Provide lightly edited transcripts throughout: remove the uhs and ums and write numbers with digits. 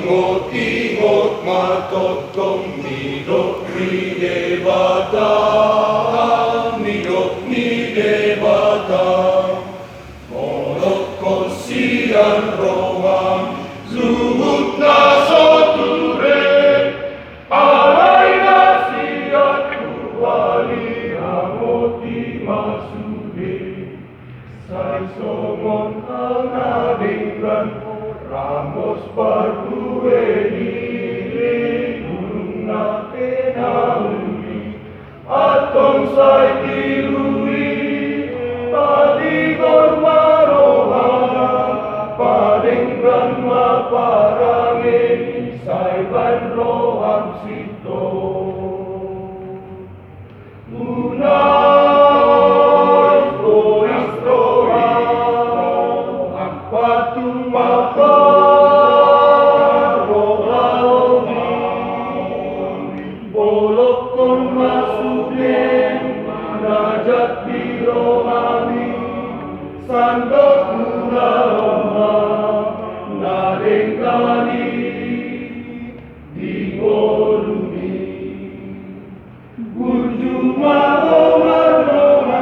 Ingot-ingot matotong nidok ni debata, nidok ni debata. Molot ko siyan rohang, luhut na soture, alay na siyan kuwali hamot di masude. Say somon ang adinggan, ramos parbueni, gunung na penauli, atong say dirui, paligor maroha, palinggan maparangin, say banrohang sito. Patung bolok kon masuden najat birohani sandok mula nadengkani di golumi burjuma omaroma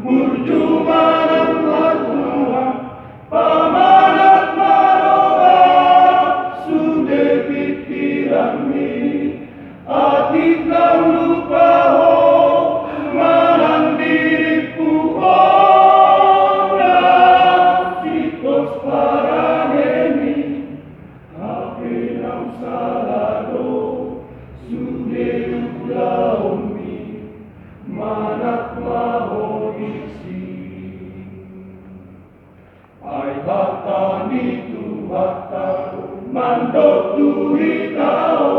burjuma nang latua pamanat maroba sude pikiranmi atik kang lupa ho manang diriku ona sitos parangeni ape nang salado sude ulaumi manak mahorisi ay hatani tu hataku mandok turi tao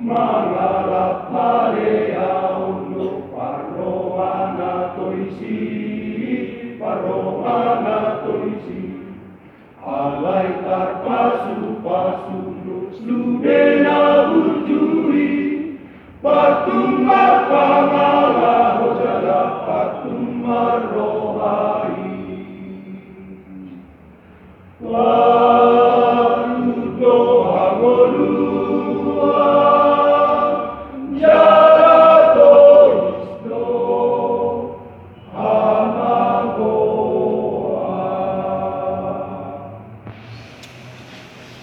mangarap haleaun lo parohana toisi alay tarpasu-pasu lo sludena burjuri patung marpangalaho jala patung marrohai Waludo hangolua